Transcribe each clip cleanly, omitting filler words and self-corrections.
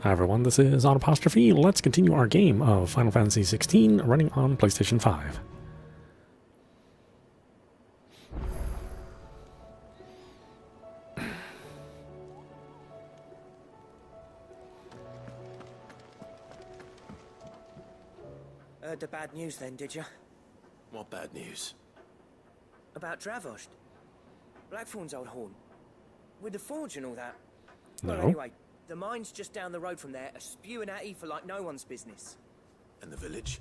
Hi everyone, this is audap. Let's continue our game of Final Fantasy XVI running on PlayStation 5. Heard the bad news then, did you? What bad news? About Dravost. Blackthorn's old haunt. With the forge and all that. No. Well, anyway, the mines just down the road from there are spewing at Aoife like no one's business. And the village?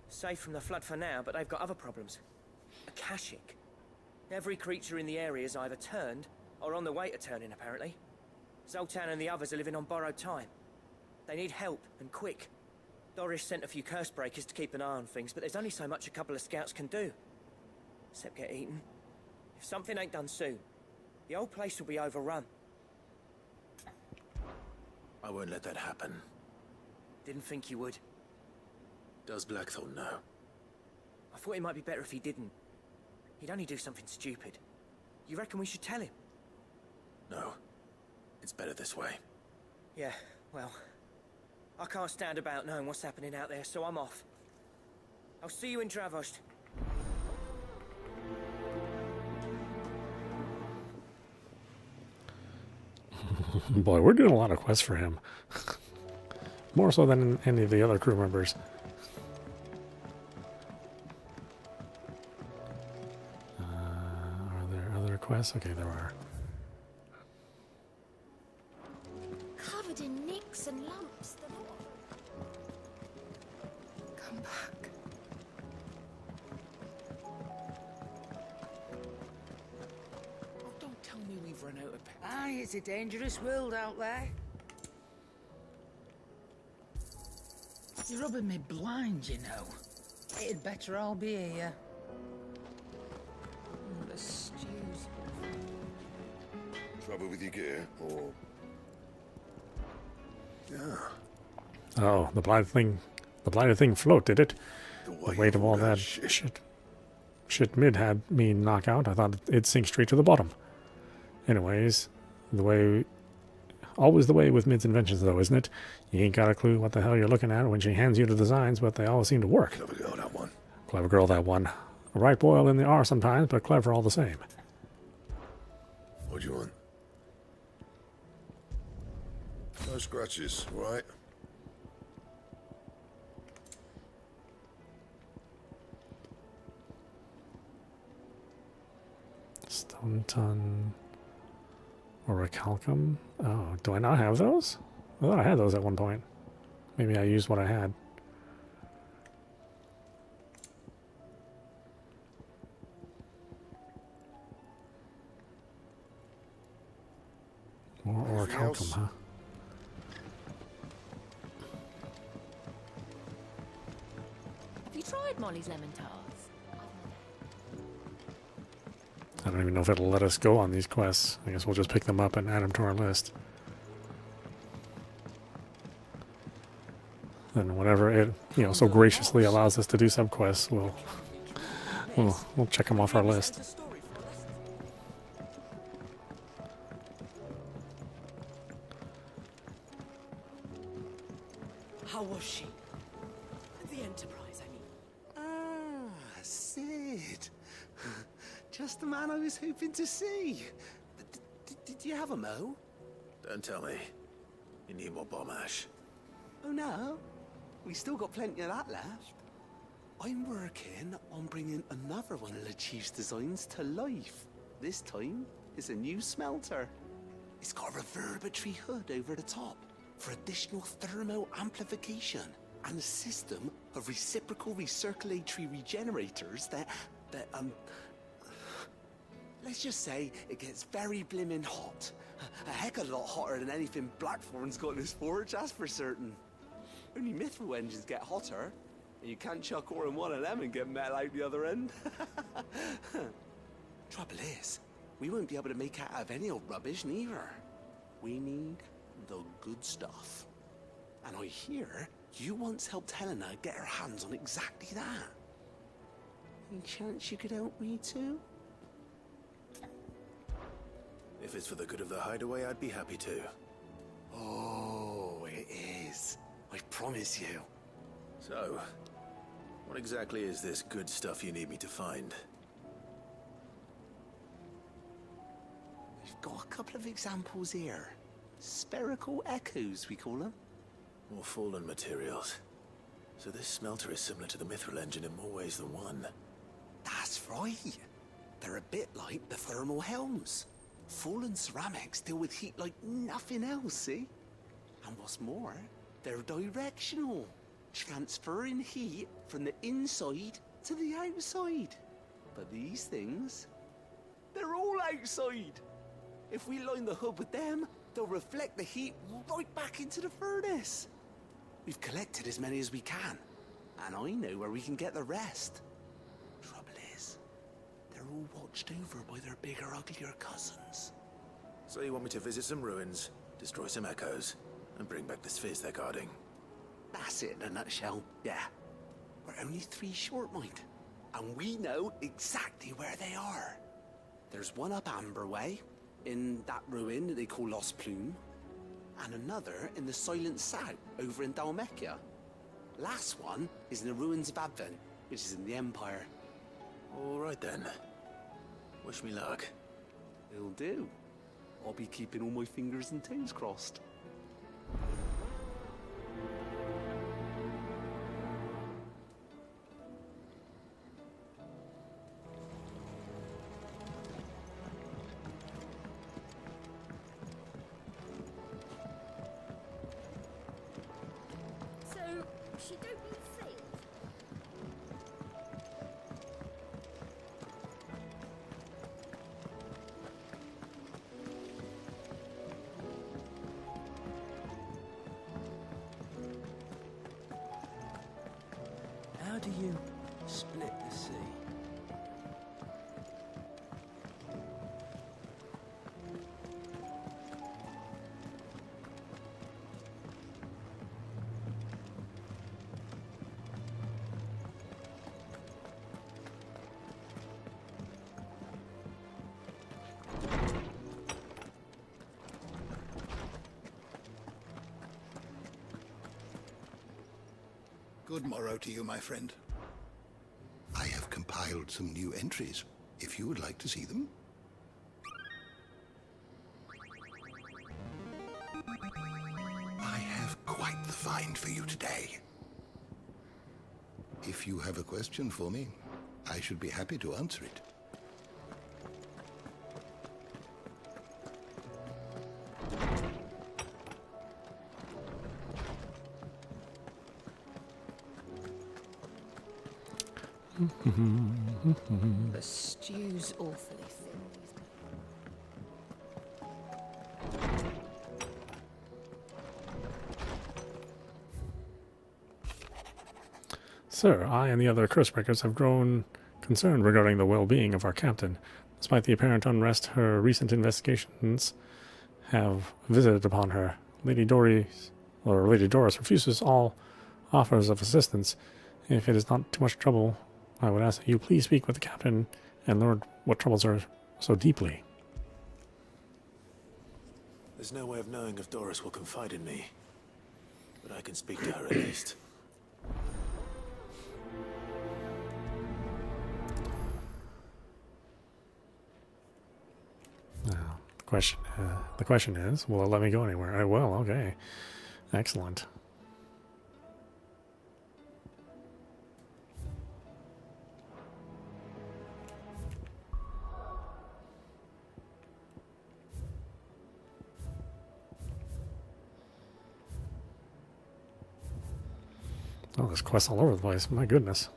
Safe from the flood for now, but they've got other problems. Akashic. Every creature in the area is either turned or on the way to turning, apparently. Zoltan and the others are living on borrowed time. They need help, and quick. Doris sent a few curse breakers to keep an eye on things, but there's only so much a couple of scouts can do. Except get eaten. If something ain't done soon, the old place will be overrun. I won't let that happen. Didn't think you would. Does Blackthorn know? I thought it might be better if he didn't. He'd only do something stupid. You reckon we should tell him? No. It's better this way. Yeah, well, I can't stand about knowing what's happening out there, so I'm off. I'll see you in Dravost. Boy, we're doing a lot of quests for him. More so than any of the other crew members. Are there other quests? Okay, there are. Covered in nicks and lumps. Come back. Oh, don't tell me we've run out of... Aye, it's a dangerous world out there. You're rubbing me blind, you know. It'd better all be here. The stews. Trouble with your gear, or... Yeah. Oh, the blighted thing float, did it? The weight of all that shit. shit Mid had me knock out. I thought it'd sink straight to the bottom. Anyways, always the way with Mid's inventions though, isn't it? You ain't got a clue what the hell you're looking at when she hands you the designs, but they always seem to work. Clever girl, that one. Clever girl, that one. A right boil in the R sometimes, but clever all the same. What do you want? No scratches, right? Stone ton or a calcum. Oh, do I not have those? I thought I had those at one point. Maybe I used what I had. Or Anything calcum, else? huh? Have you tried Molly's lemon tarts? I don't even know if it'll let us go on these quests. I guess we'll just pick them up and add them to our list. And whenever it, so graciously allows us to do subquests, we'll check them off our list. How was she? The Enterprise, I mean. Ah, Sid. Just the man I was hoping to see. Did you have a mo? Don't tell me. You need more bomb ash. Oh no, we still got plenty of that left. I'm working on bringing another one of the Chief's designs to life. This time, it's a new smelter. It's got a reverberatory hood over the top for additional thermal amplification and a system of reciprocal recirculatory regenerators that let's just say it gets very blimmin' hot. A heck of a lot hotter than anything Blackthorn's got in his forge, that's for certain. Only mithril engines get hotter, and you can't chuck ore in one of them and get metal out the other end. Trouble is, we won't be able to make out of any old rubbish neither. We need the good stuff. And I hear you once helped Helena get her hands on exactly that. Any chance you could help me too? If it's for the good of the hideaway, I'd be happy to. Oh, promise you. So, what exactly is this good stuff you need me to find? We've got a couple of examples here. Spherical echoes, we call them. More fallen materials. So this smelter is similar to the mithril engine in more ways than one. That's right. They're a bit like the thermal helms. Fallen ceramics deal with heat like nothing else, see? And what's more, they're directional, transferring heat from the inside to the outside. But these things, they're all outside. If we line the hub with them, they'll reflect the heat right back into the furnace. We've collected as many as we can, and I know where we can get the rest. Trouble is, they're all watched over by their bigger, uglier cousins. So you want me to visit some ruins, destroy some echoes, and bring back the spheres they're guarding? That's it in a nutshell, yeah. We're only 3 short, mind, and we know exactly where they are. There's one up Amber Way, in that ruin that they call Lost Plume, and another in the Silent South, over in Dalmekia. Last one is in the ruins of Advent, which is in the Empire. All right then. Wish me luck. Will do. I'll be keeping all my fingers and toes crossed. So, she don't need sails? How do you split the sea? Good morrow to you, my friend. I have compiled some new entries, if you would like to see them. I have quite the find for you today. If you have a question for me, I should be happy to answer it. The stew's awfully thin these days. Sir, I and the other Cursebreakers have grown concerned regarding the well-being of our captain. Despite the apparent unrest, her recent investigations have visited upon her. Lady Doris refuses all offers of assistance. If it is not too much trouble, I would ask that you please speak with the captain and learn what troubles her so deeply. There's no way of knowing if Doris will confide in me, but I can speak to her at least. Now, the question is, will it let me go anywhere? I will. Okay, excellent. Oh, there's quests all over the place. My goodness.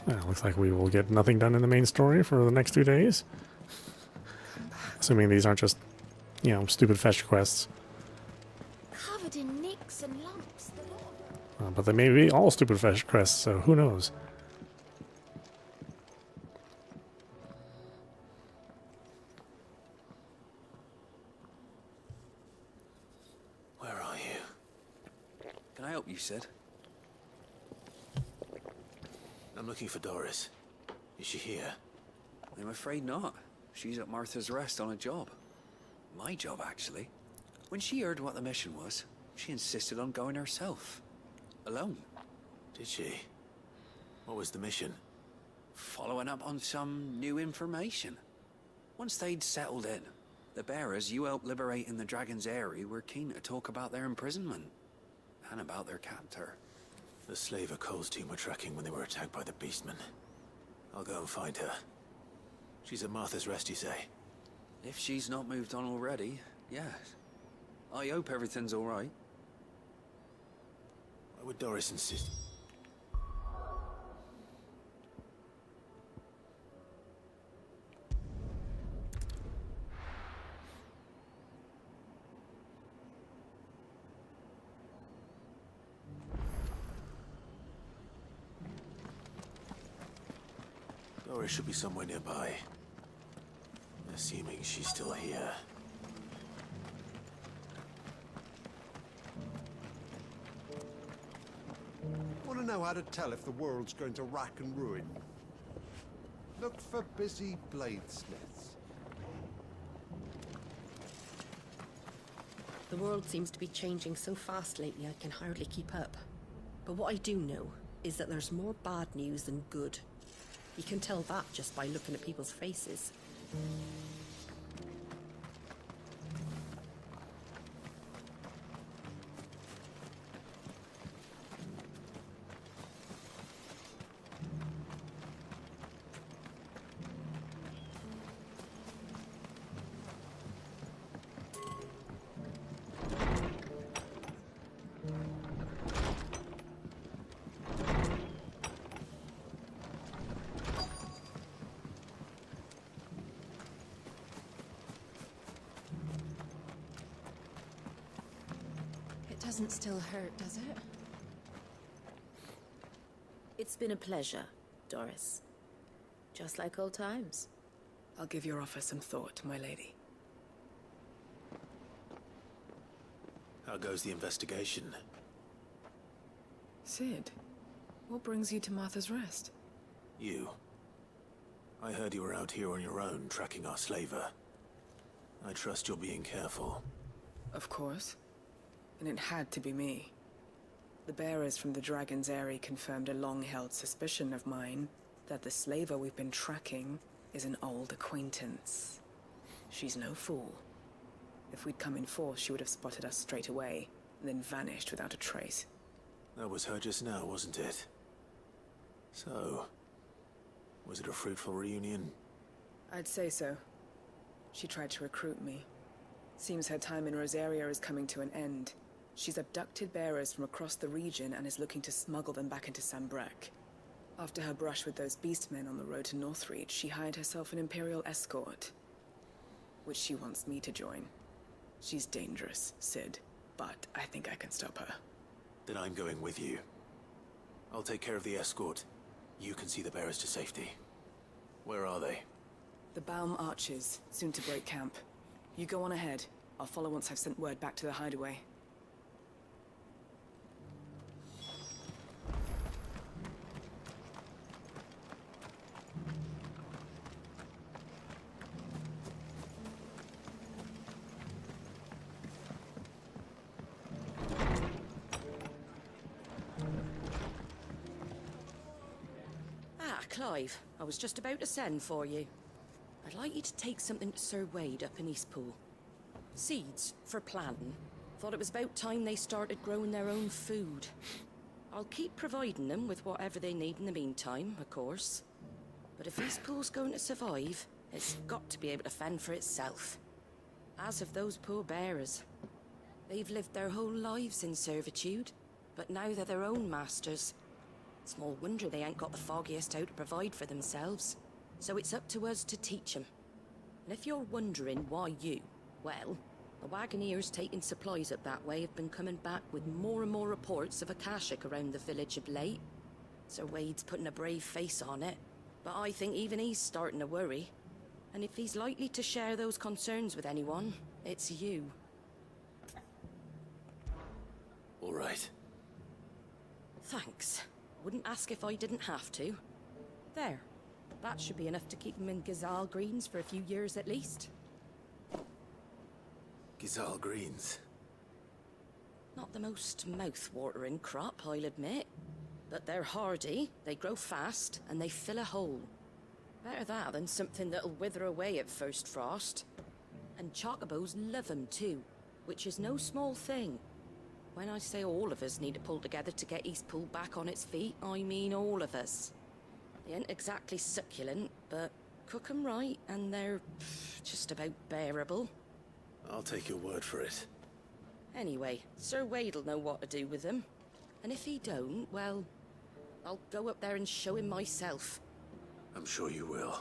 Well, looks like we will get nothing done in the main story for the next 2 days. Assuming these aren't just, stupid fetch quests. but they may be all stupid crests, so who knows? Where are you? Can I help you, Sid? I'm looking for Doris. Is she here? I'm afraid not. She's at Martha's Rest on a job. My job, actually. When she heard what the mission was, she insisted on going herself. Alone. Did she? What was the mission? Following up on some new information. Once they'd settled in, the bearers you helped liberate in the Dragon's Eyrie were keen to talk about their imprisonment. And about their captor. The slaver Cole's team were tracking when they were attacked by the Beastmen. I'll go and find her. She's at Martha's Rest, you say? If she's not moved on already, yes. I hope everything's all right. Why would Doris insist? Doris should be somewhere nearby. Assuming she's still here. Want to know how to tell if the world's going to rack and ruin? Look for busy bladesmiths. The world seems to be changing so fast lately I can hardly keep up. But what I do know is that there's more bad news than good. You can tell that just by looking at people's faces. Doesn't still hurt, does it? It's been a pleasure, Doris. Just like old times. I'll give your offer some thought, my lady. How goes the investigation? Sid, what brings you to Martha's Rest? You. I heard you were out here on your own, tracking our slaver. I trust you're being careful. Of course. And it had to be me. The bearers from the Dragon's Eyrie confirmed a long-held suspicion of mine that the slaver we've been tracking is an old acquaintance. She's no fool. If we'd come in force, she would have spotted us straight away, and then vanished without a trace. That was her just now, wasn't it? So, was it a fruitful reunion? I'd say so. She tried to recruit me. Seems her time in Rosaria is coming to an end. She's abducted bearers from across the region and is looking to smuggle them back into Sambrek. After her brush with those beastmen on the road to Northreach, she hired herself an Imperial escort, which she wants me to join. She's dangerous, Sid, but I think I can stop her. Then I'm going with you. I'll take care of the escort. You can see the bearers to safety. Where are they? The Baum Archers, soon to break camp. You go on ahead. I'll follow once I've sent word back to the hideaway. Clive, I was just about to send for you. I'd like you to take something to Sir Wade up in Eastpool. Seeds for planting. Thought it was about time they started growing their own food. I'll keep providing them with whatever they need in the meantime, of course. But if Eastpool's going to survive, it's got to be able to fend for itself. As of those poor bearers. They've lived their whole lives in servitude, but now they're their own masters. Small wonder they ain't got the foggiest how to provide for themselves. So it's up to us to teach them. And if you're wondering why you, well, The wagoners taking supplies up that way have been coming back with more and more reports of a Akashic around the village of late. Sir Wade's putting a brave face on it, but I think even he's starting to worry. And if he's likely to share those concerns with anyone, it's you. All right. Thanks. Wouldn't ask if I didn't have to. There. That should be enough to keep him in Gazal Greens for a few years at least. Gazal Greens. Not the most mouth-watering crop, I'll admit. But they're hardy, they grow fast, and they fill a hole. Better that than something that'll wither away at first frost. And chocobos love 'em too, which is no small thing. When I say all of us need to pull together to get East Pool back on its feet, I mean all of us. They ain't exactly succulent, but cook 'em right, and they're just about bearable. I'll take your word for it. Anyway, Sir Wade'll know what to do with them. And if he don't, well, I'll go up there and show him myself. I'm sure you will.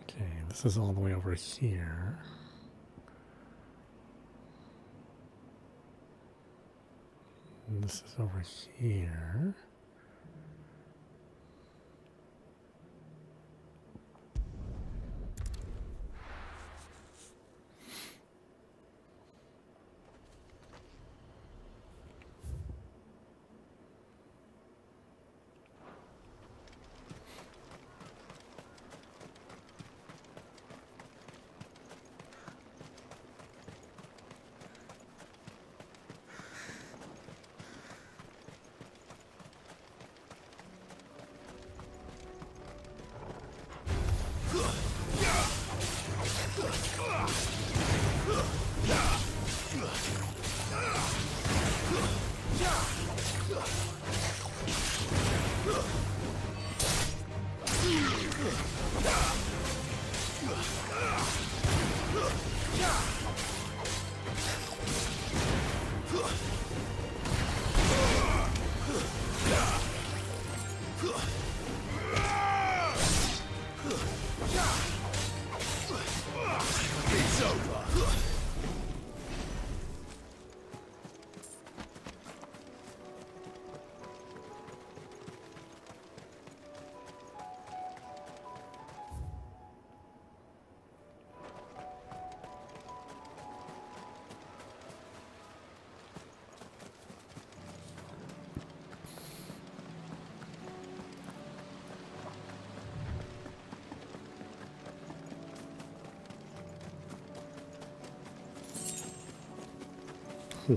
Okay, this is all the way over here. And this is over here.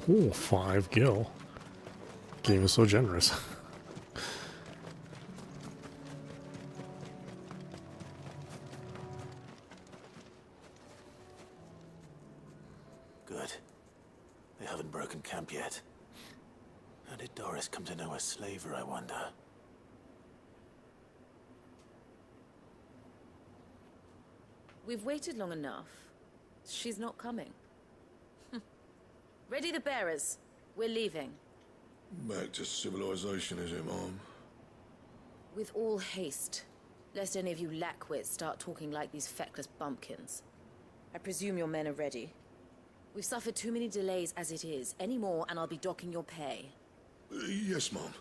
Ooh, 5 gil. Game is so generous. Good. They haven't broken camp yet. How did Doris come to know a slaver, I wonder? We've waited long enough. She's not coming. Ready the bearers. We're leaving. Back to civilization, is it, Mom? With all haste. Lest any of you lackwits start talking like these feckless bumpkins. I presume your men are ready. We've suffered too many delays as it is. Any more and I'll be docking your pay. Yes, Mom.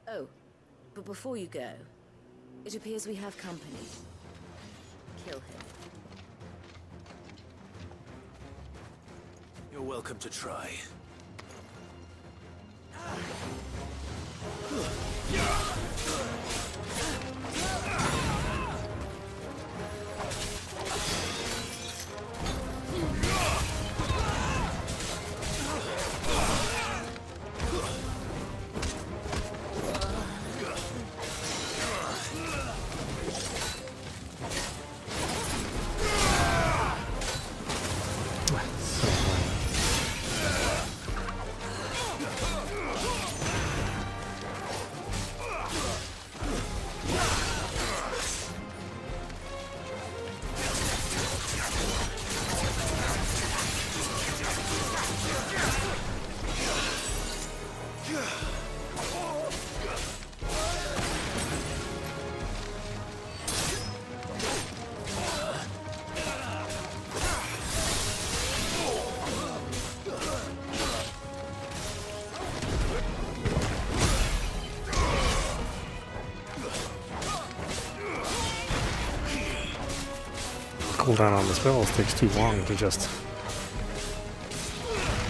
Oh, but before you go, it appears we have company. Kill him. You're welcome to try. cooldown on the spells takes too long to just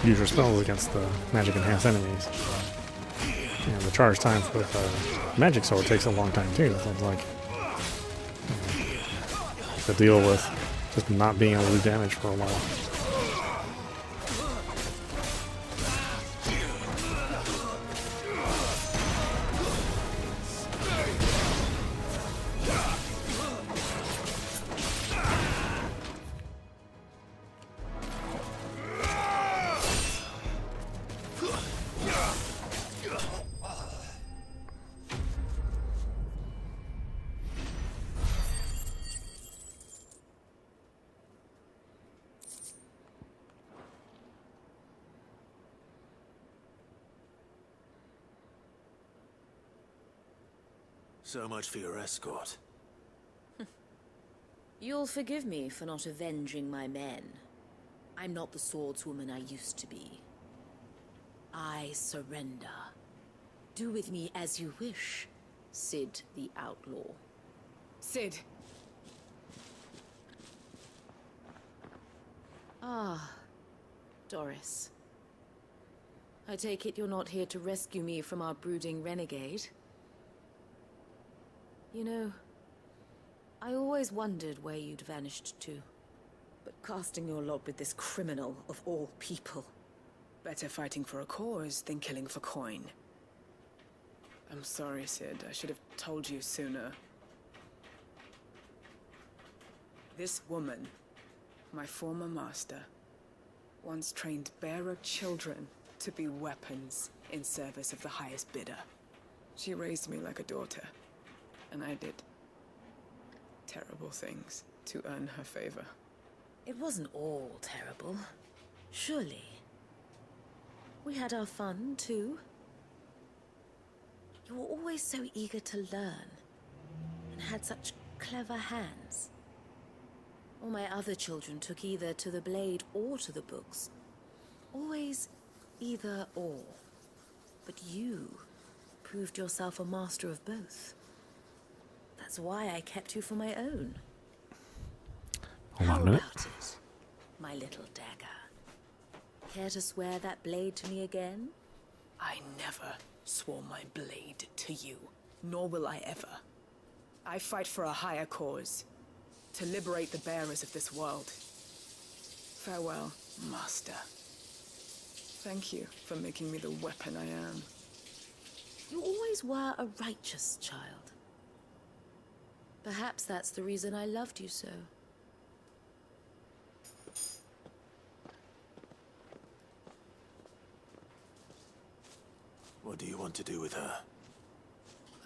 use your spells against the magic enhanced enemies. And the charge time for the magic sword takes a long time too. So it's like to deal with just not being able to do damage for a while. So much for your escort. You'll forgive me for not avenging my men. I'm not the swordswoman I used to be. I surrender. Do with me as you wish, Sid the Outlaw. Sid! Ah, Doris. I take it you're not here to rescue me from our brooding renegade? You know, I always wondered where you'd vanished to. But casting your lot with this criminal of all people... Better fighting for a cause than killing for coin. I'm sorry, Sid. I should have told you sooner. This woman, my former master, once trained bearer children to be weapons in service of the highest bidder. She raised me like a daughter. And I did terrible things to earn her favor. It wasn't all terrible, surely. We had our fun, too. You were always so eager to learn, and had such clever hands. All my other children took either to the blade or to the books. Always either or. But you proved yourself a master of both. That's why I kept you for my own. Hold on a minute. How about it, my little dagger? Care to swear that blade to me again? I never swore my blade to you, nor will I ever. I fight for a higher cause, to liberate the bearers of this world. Farewell, Master. Thank you for making me the weapon I am. You always were a righteous child. Perhaps that's the reason I loved you so. What do you want to do with her?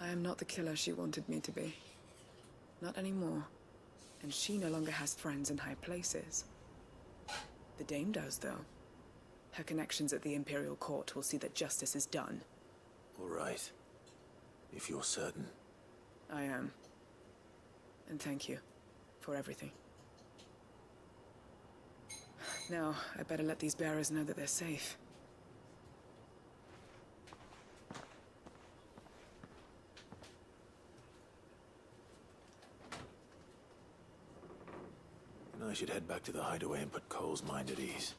I am not the killer she wanted me to be. Not anymore. And she no longer has friends in high places. The Dame does, though. Her connections at the Imperial Court will see that justice is done. All right. If you're certain. I am. And thank you for everything. Now, I better let these bearers know that they're safe. And I should head back to the hideaway and put Cole's mind at ease.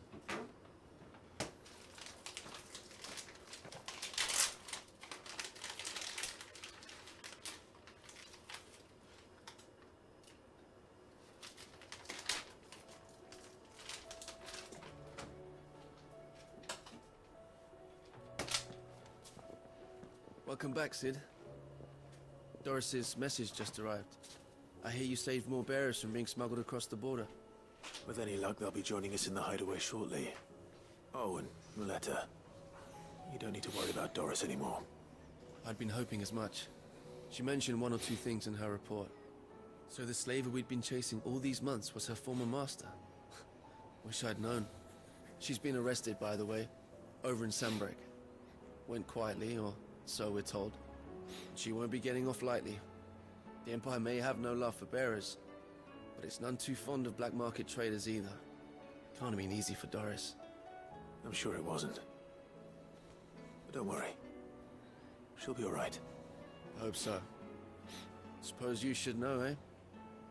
Welcome back, Sid. Doris's message just arrived. I hear you saved more bearers from being smuggled across the border. With any luck, they'll be joining us in the hideaway shortly. Oh, and Muleta. You don't need to worry about Doris anymore. I'd been hoping as much. She mentioned one or two things in her report. So the slaver we'd been chasing all these months was her former master. Wish I'd known. She's been arrested, by the way, over in Sandbreak. Went quietly, or so we're told. She won't be getting off lightly. The Empire may have no love for bearers, but it's none too fond of black market traders either. Can't have been easy for Doris. I'm sure it wasn't. But don't worry. She'll be all right. I hope so. Suppose you should know, eh?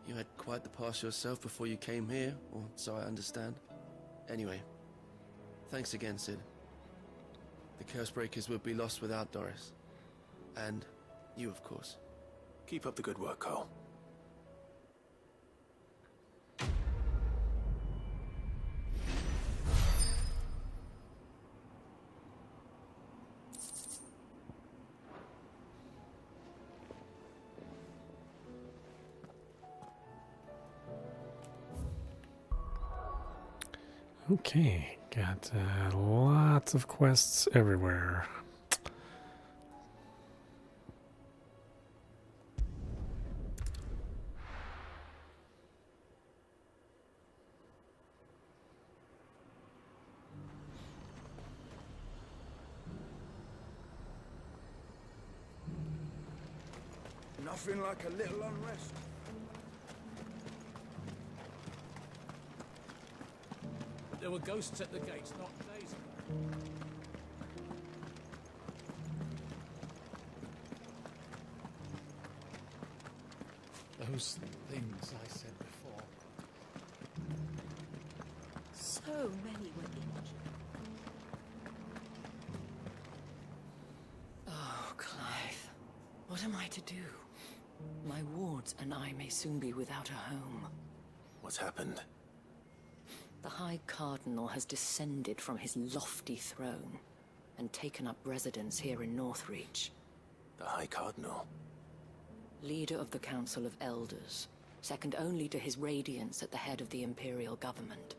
You had quite the past yourself before you came here, or so I understand. Anyway, thanks again, Sid. The Cursebreakers would be lost without Doris. And you, of course. Keep up the good work, Cole. Okay, got lots of quests everywhere. Nothing like a little unrest. There were ghosts at the gates not days ago. Those things I said before. So many were injured. Oh, Clive. What am I to do? My wards and I may soon be without a home. What's happened? The High Cardinal has descended from his lofty throne and taken up residence here in Northreach. The High Cardinal? Leader of the Council of Elders, second only to his Radiance at the head of the Imperial government.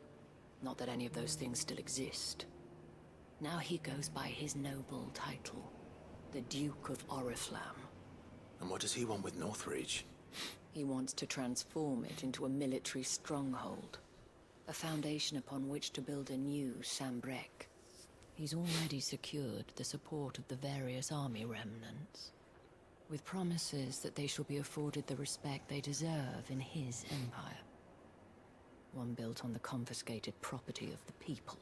Not that any of those things still exist. Now he goes by his noble title, the Duke of Oriflamme. And what does he want with Northreach? He wants to transform it into a military stronghold. A foundation upon which to build a new Sambrek. He's already secured the support of the various army remnants, with promises that they shall be afforded the respect they deserve in his empire. One built on the confiscated property of the people.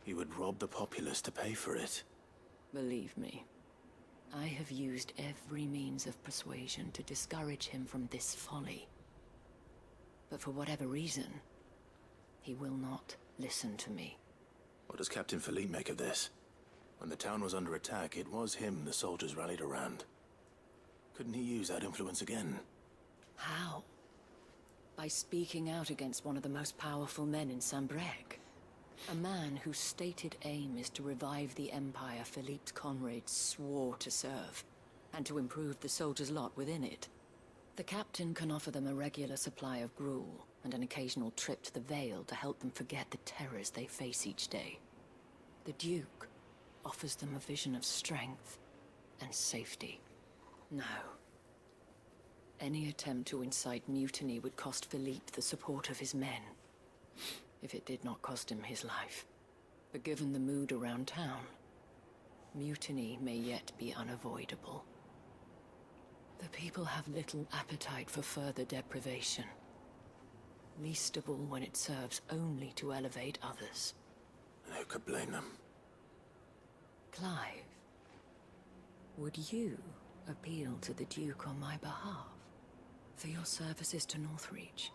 He would rob the populace to pay for it. Believe me, I have used every means of persuasion to discourage him from this folly. But for whatever reason, he will not listen to me. What does Captain Philippe make of this? When the town was under attack, it was him the soldiers rallied around. Couldn't he use that influence again? How? By speaking out against one of the most powerful men in Sambrek. A man whose stated aim is to revive the empire Philippe's comrades swore to serve, and to improve the soldiers' lot within it. The captain can offer them a regular supply of gruel, and an occasional trip to the Vale to help them forget the terrors they face each day. The Duke offers them a vision of strength and safety. No. Any attempt to incite mutiny would cost Philippe the support of his men, if it did not cost him his life. But given the mood around town, mutiny may yet be unavoidable. The people have little appetite for further deprivation. Least of all when it serves only to elevate others. And who could blame them? Clive, would you appeal to the Duke on my behalf? For your services to Northreach,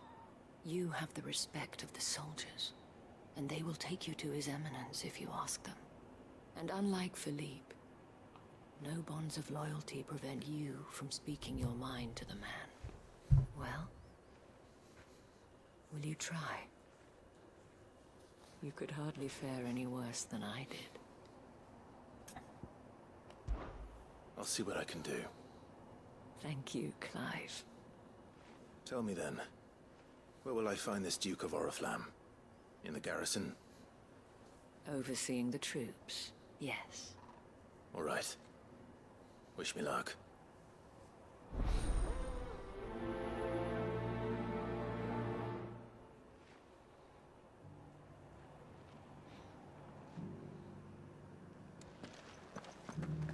you have the respect of the soldiers, and they will take you to His Eminence if you ask them. And unlike Philippe, no bonds of loyalty prevent you from speaking your mind to the man. Well? Will you try? You could hardly fare any worse than I did. I'll see what I can do. Thank you, Clive. Tell me then, where will I find this Duke of Oriflamme? In the garrison? Overseeing the troops, yes. All right. Wish me luck.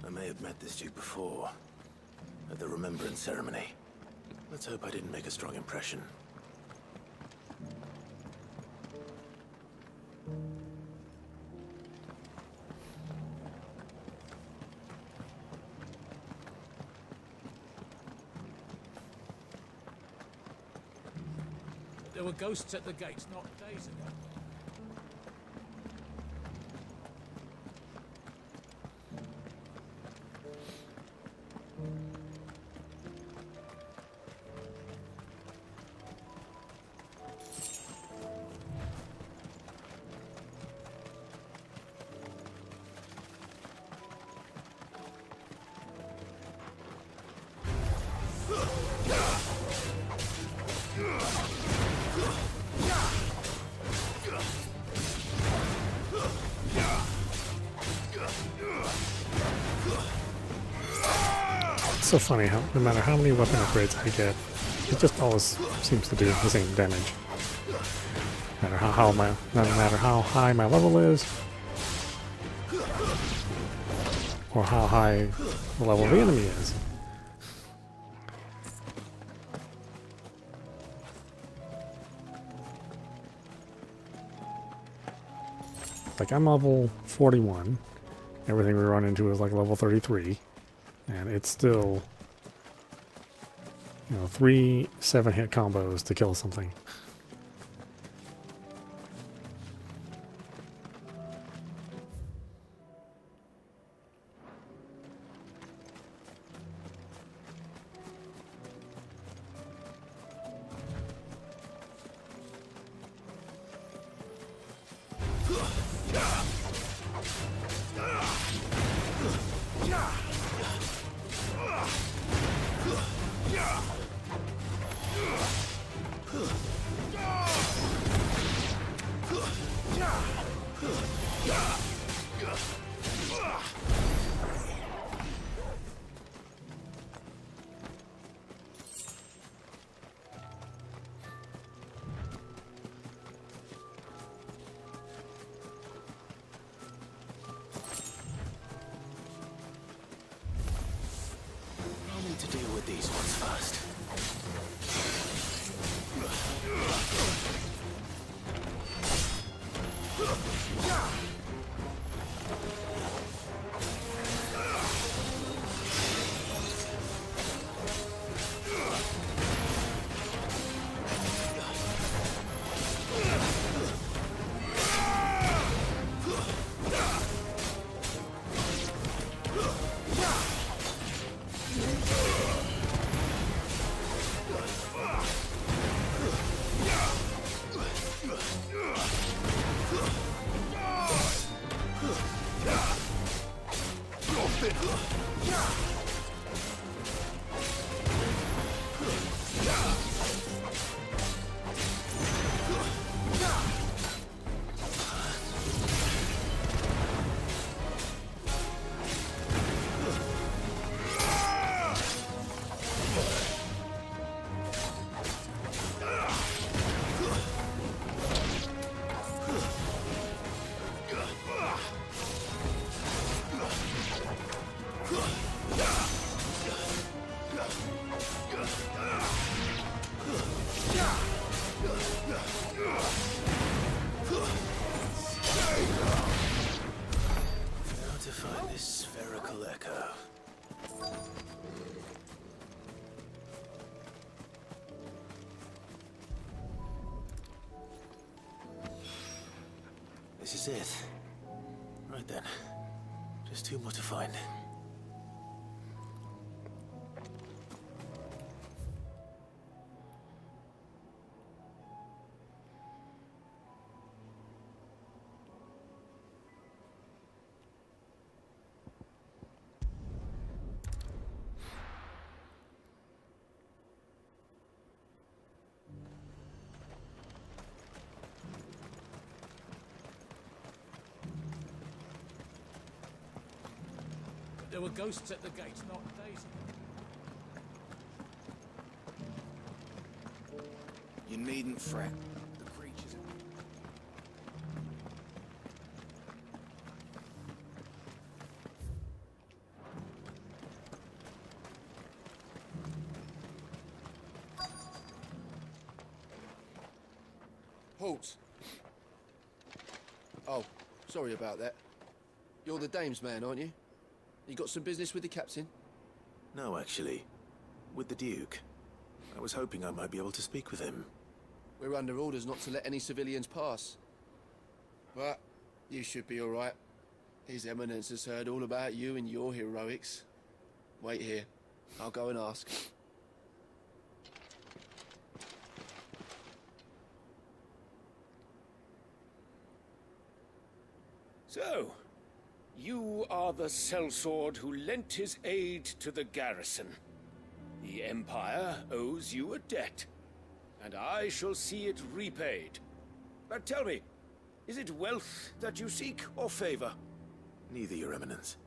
I may have met this Duke before, at the Remembrance Ceremony. Let's hope I didn't make a strong impression. There were ghosts at the gates not days ago. It's so funny how no matter how many weapon upgrades I get, it just always seems to do the same damage. No matter how high my level is, or how high the level of the enemy is. Like, I'm level 41. Everything we run into is like level 33. And it's still, 3 7-hit combos to kill something. To deal with these ones first. This is it. Right then. Just 2 more to find. There were ghosts at the gates not days ago. You needn't fret. The creatures Halt! Oh, sorry about that. You're the dame's man, aren't you? You got some business with the captain? No, actually. With the Duke. I was hoping I might be able to speak with him. We're under orders not to let any civilians pass. But you should be all right. His Eminence has heard all about you and your heroics. Wait here. I'll go and ask. So, you are the sellsword who lent his aid to the garrison. The Empire owes you a debt, and I shall see it repaid. But tell me, is it wealth that you seek, or favor? Neither, Your Eminence.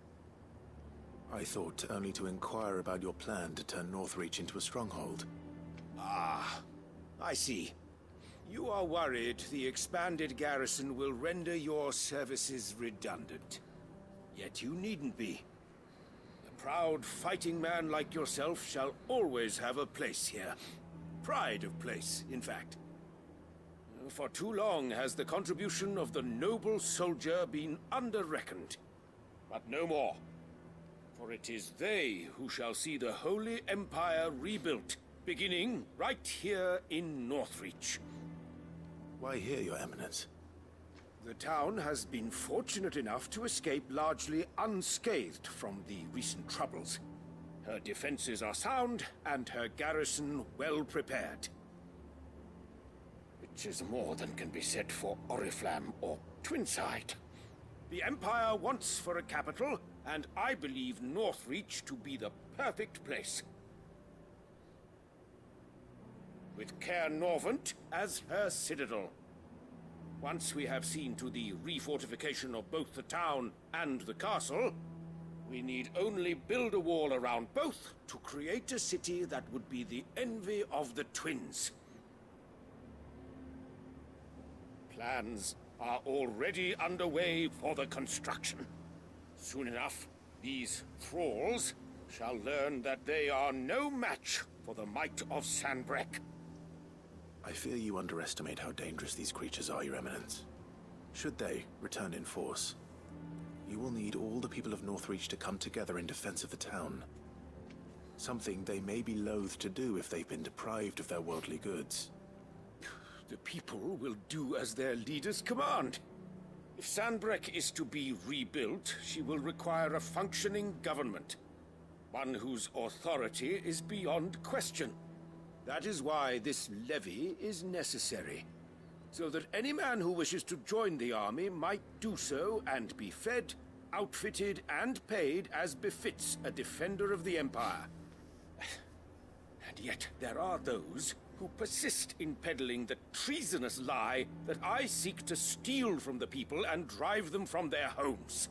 I thought only to inquire about your plan to turn Northreach into a stronghold. Ah, I see. You are worried the expanded garrison will render your services redundant. Yet you needn't be. A proud fighting man like yourself shall always have a place here. Pride of place, in fact. For too long has the contribution of the noble soldier been under-reckoned. But no more. For it is they who shall see the Holy Empire rebuilt, beginning right here in Northreach. Why here, Your Eminence? The town has been fortunate enough to escape largely unscathed from the recent troubles. Her defenses are sound, and her garrison well prepared. Which is more than can be said for Oriflamme or Twinside. The Empire wants for a capital, and I believe Northreach to be the perfect place. With Caer Norvent as her citadel. Once we have seen to the refortification of both the town and the castle, we need only build a wall around both to create a city that would be the envy of the twins. Plans are already underway for the construction. Soon enough, these thralls shall learn that they are no match for the might of Sanbreque. I fear you underestimate how dangerous these creatures are, Your Eminence. Should they return in force, you will need all the people of Northreach to come together in defense of the town. Something they may be loath to do if they've been deprived of their worldly goods. The people will do as their leaders command. If Sanbreque is to be rebuilt, she will require a functioning government. One whose authority is beyond question. That is why this levy is necessary. So that any man who wishes to join the army might do so and be fed, outfitted, and paid as befits a defender of the Empire. And yet there are those who persist in peddling the treasonous lie that I seek to steal from the people and drive them from their homes.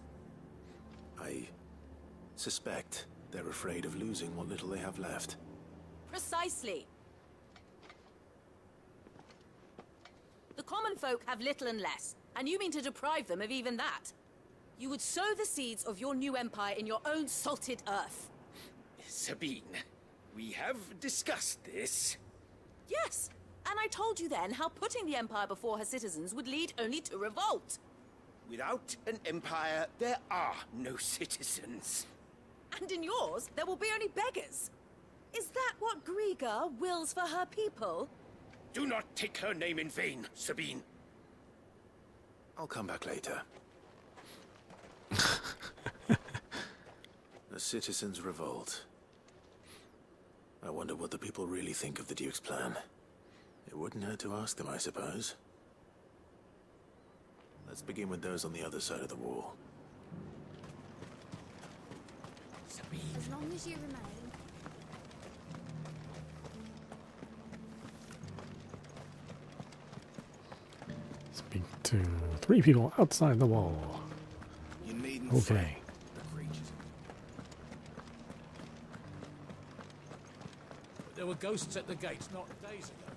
I suspect they're afraid of losing what little they have left. Precisely. The common folk have little and less, and you mean to deprive them of even that. You would sow the seeds of your new empire in your own salted earth. Sabine, we have discussed this. Yes, and I told you then how putting the empire before her citizens would lead only to revolt. Without an empire, there are no citizens. And in yours, there will be only beggars. Is that what Griga wills for her people? Do not take her name in vain, Sabine. I'll come back later. The citizens revolt. I wonder what the people really think of the Duke's plan. It wouldn't hurt to ask them, I suppose. Let's begin with those on the other side of the wall. Sabine. As long as you remain. Speak to 3 people outside the wall. You needn't Okay. There were ghosts at the gates not days ago.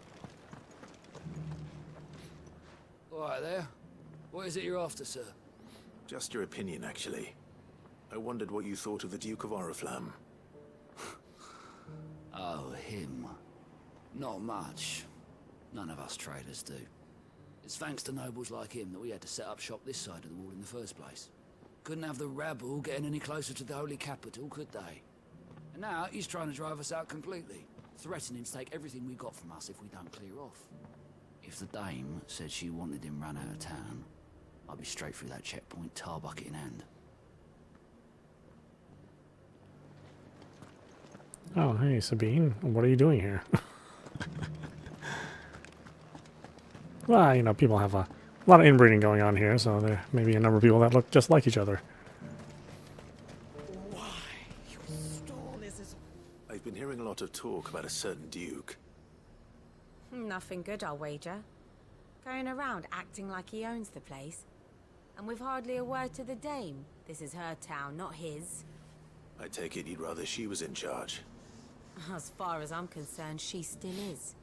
All right there. What is it you're after, sir? Just your opinion, actually. I wondered what you thought of the Duke of Oriflamme. Oh, him. Not much. None of us traders do. It's thanks to nobles like him that we had to set up shop this side of the wall in the first place. Couldn't have the rabble getting any closer to the holy capital, could they? And now he's trying to drive us out completely, threatening to take everything we got from us if we don't clear off. If the dame said she wanted him run out of town, I'd be straight through that checkpoint, tar bucket in hand. Oh, hey, Sabine. What are you doing here? Well, you know, people have a lot of inbreeding going on here, so there may be a number of people that look just like each other. I've been hearing a lot of talk about a certain duke. Nothing good, I'll wager. Going around acting like he owns the place. And with hardly a word to the dame. This is her town, not his. I take it you'd rather she was in charge. As far as I'm concerned, she still is.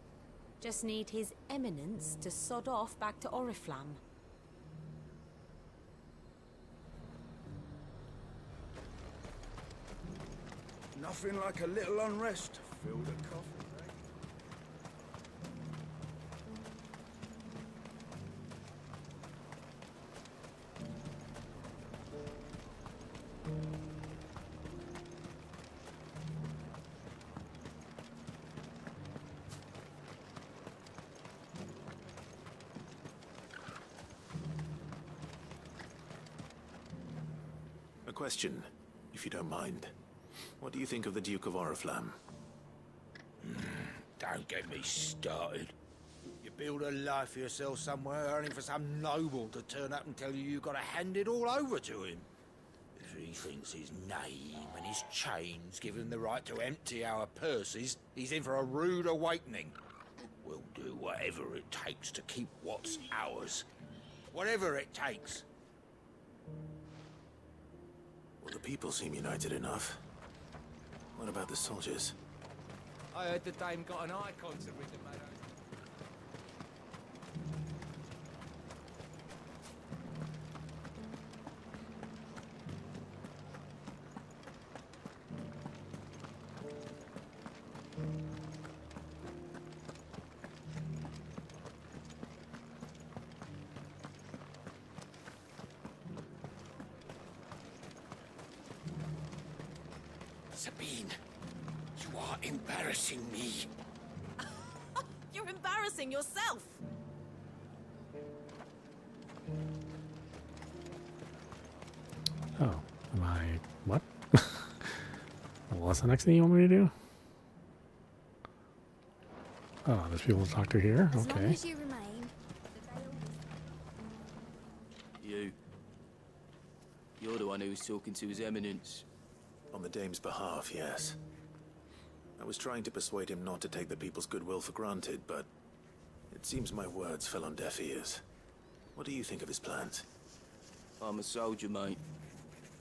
Just need his eminence to sod off back to Oriflamme. Nothing like a little unrest to fill the coffin. A question, if you don't mind. What do you think of the Duke of Oriflamme? Don't get me started. You build a life for yourself somewhere, only for some noble to turn up and tell you you've got to hand it all over to him. If he thinks his name and his chains give him the right to empty our purses, he's in for a rude awakening. We'll do whatever it takes to keep what's ours. Whatever it takes. Well, the people seem united enough. What about the soldiers? I heard the dame got an Eikons Ifrit made. Sabine, you are embarrassing me. You're embarrassing yourself. Oh, am I... what? What's the next thing you want me to do? Oh, there's people to talk to here? As long Okay. as you remain, You're the one who was talking to His Eminence. On the dame's behalf, yes. I was trying to persuade him not to take the people's goodwill for granted, but it seems my words fell on deaf ears. What do you think of his plans? I'm a soldier, mate.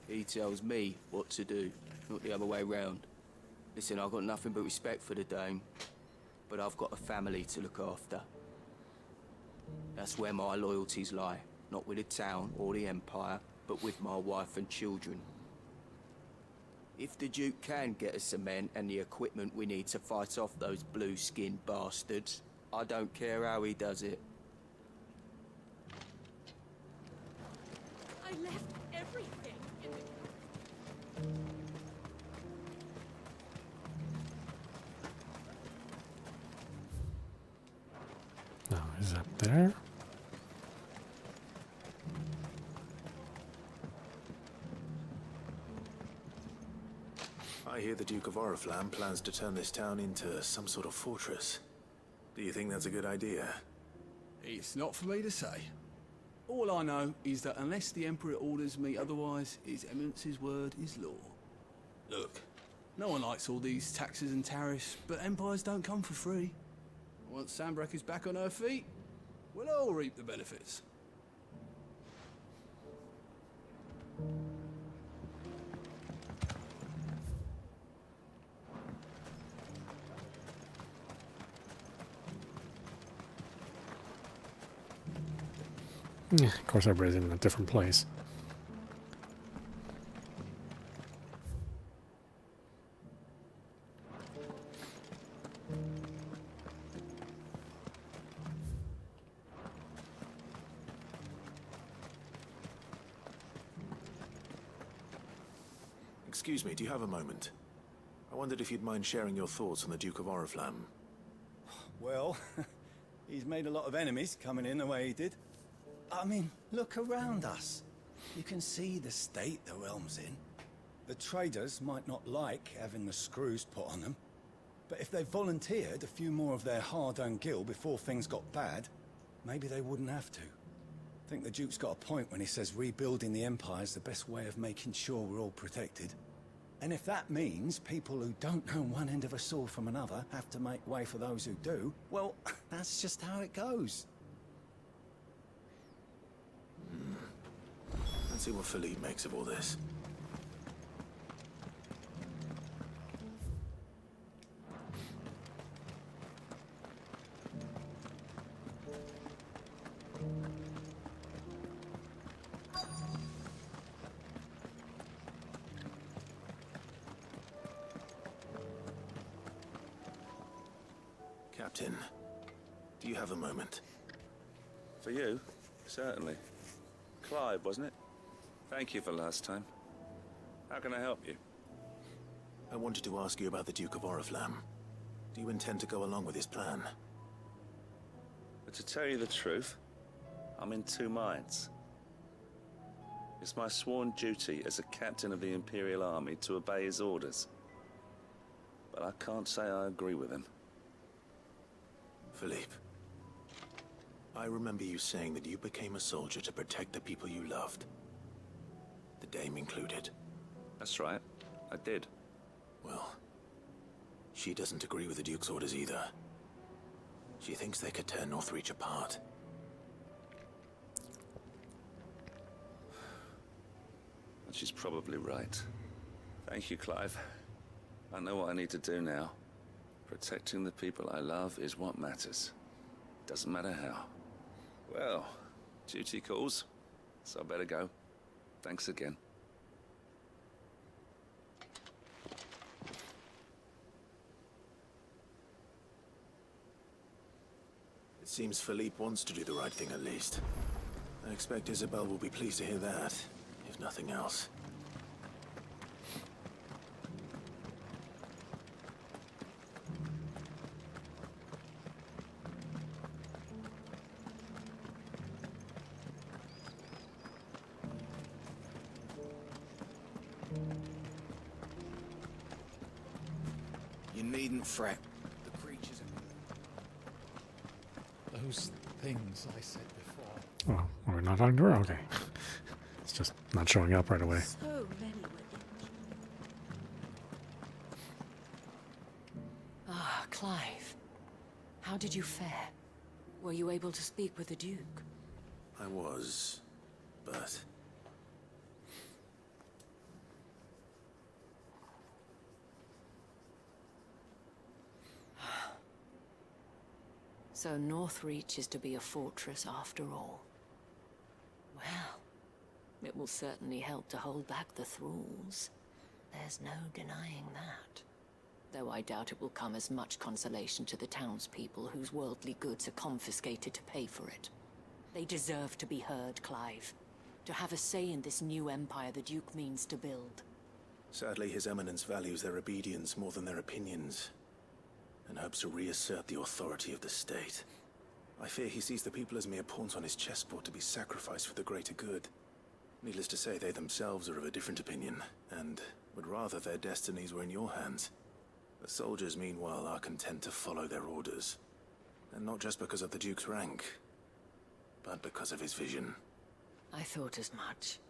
He tells me what to do, not the other way round. Listen, I've got nothing but respect for the dame, but I've got a family to look after. That's where my loyalties lie, not with the town or the Empire, but with my wife and children. If the Duke can get us cement and the equipment we need to fight off those blue-skinned bastards, I don't care how he does it. I left everything in the... Oh, is that there? I hear the Duke of Oriflamme plans to turn this town into some sort of fortress. Do you think that's a good idea? It's not for me to say. All I know is that unless the Emperor orders me otherwise, His Eminence's word is law. Look, no one likes all these taxes and tariffs, but empires don't come for free. Once Sanbreque is back on her feet, we'll all reap the benefits. Yeah, of course, everybody's in a different place. Excuse me, do you have a moment? I wondered if you'd mind sharing your thoughts on the Duke of Oriflamme. Well, He's made a lot of enemies coming in the way he did. I mean, look around us. You can see the state the realm's in. The traders might not like having the screws put on them, but if they volunteered a few more of their hard-earned gil before things got bad, maybe they wouldn't have to. I think the Duke's got a point when he says rebuilding the Empire's the best way of making sure we're all protected. And if that means people who don't know one end of a sword from another have to make way for those who do, well, that's just how it goes. Let's see what Philippe makes of all this. Captain, do you have a moment? For you? Certainly. Clive, wasn't it? Thank you for last time. How can I help you? I wanted to ask you about the Duke of Oriflamme. Do you intend to go along with his plan? But to tell you the truth, I'm in two minds. It's my sworn duty as a captain of the Imperial Army to obey his orders. But I can't say I agree with him. Philippe, I remember you saying that you became a soldier to protect the people you loved. The Dame included. That's right, I did. Well, she doesn't agree with the Duke's orders either. She thinks they could tear Northreach apart. And she's probably right. Thank you, Clive. I know what I need to do now. Protecting the people I love is what matters. Doesn't matter how. Well, duty calls, so I better go. Thanks again. It seems Philippe wants to do the right thing at least. I expect Isabel will be pleased to hear that, if nothing else. You needn't fret. The creatures are... Those things I said before. Oh, we're not talking to her? Okay. It's just not showing up right away. So many were injured. Ah, Clive. How did you fare? Were you able to speak with the Duke? I was, but... So Northreach is to be a fortress after all. Well, it will certainly help to hold back the thralls. There's no denying that. Though I doubt it will come as much consolation to the townspeople whose worldly goods are confiscated to pay for it. They deserve to be heard, Clive. To have a say in this new empire the Duke means to build. Sadly, His Eminence values their obedience more than their opinions, and hopes to reassert the authority of the state. I fear he sees the people as mere pawns on his chessboard to be sacrificed for the greater good. Needless to say, they themselves are of a different opinion, and would rather their destinies were in your hands. The soldiers, meanwhile, are content to follow their orders. And not just because of the Duke's rank, but because of his vision. I thought as much.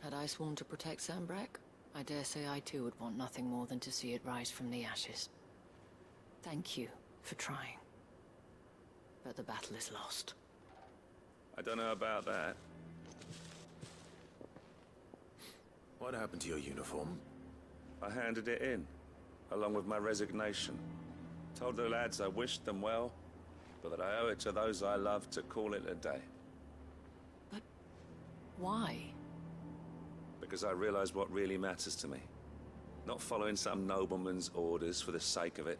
Had I sworn to protect Sanbreque, I dare say I too would want nothing more than to see it rise from the ashes. Thank you for trying. But the battle is lost. I don't know about that. What happened to your uniform? I handed it in, along with my resignation. Told the lads I wished them well, but that I owe it to those I love to call it a day. Why? Because I realize what really matters to me. Not following some nobleman's orders for the sake of it,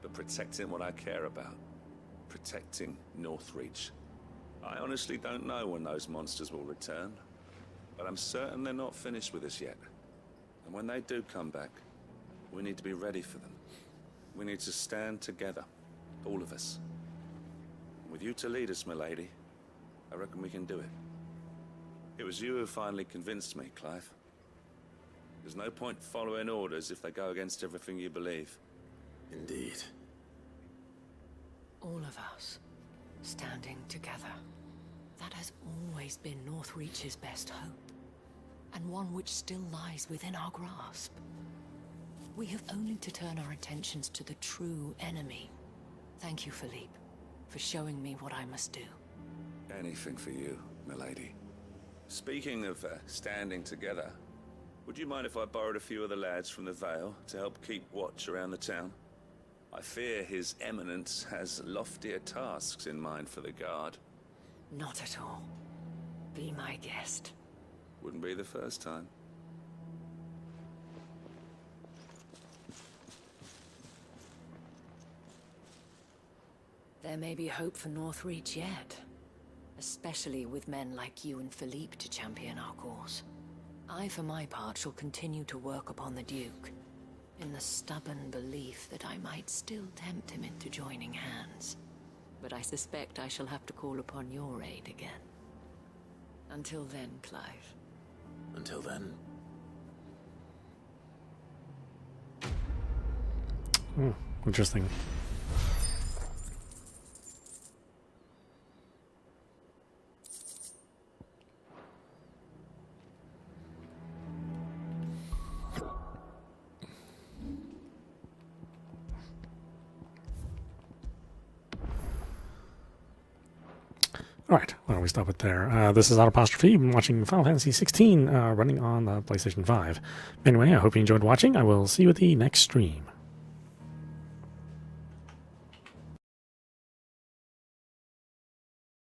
but protecting what I care about. Protecting Northreach. I honestly don't know when those monsters will return, but I'm certain they're not finished with us yet. And when they do come back, we need to be ready for them. We need to stand together, all of us. With you to lead us, milady, I reckon we can do it. It was you who finally convinced me, Clive. There's no point following orders if they go against everything you believe. Indeed. All of us, standing together. That has always been Northreach's best hope, and one which still lies within our grasp. We have only to turn our attentions to the true enemy. Thank you, Philippe, for showing me what I must do. Anything for you, milady. Speaking of standing together, would you mind if I borrowed a few of the lads from the Vale to help keep watch around the town? I fear His Eminence has loftier tasks in mind for the guard. Not at all. Be my guest. Wouldn't be the first time. There may be hope for Northreach yet, especially with men like you and Philippe to champion our cause. I, for my part, shall continue to work upon the Duke, in the stubborn belief that I might still tempt him into joining hands. But I suspect I shall have to call upon your aid again. Until then, Clive. Until then. Interesting. Alright, why don't we stop it there? This is audap. You've been watching Final Fantasy XVI running on the PlayStation 5. Anyway, I hope you enjoyed watching. I will see you at the next stream.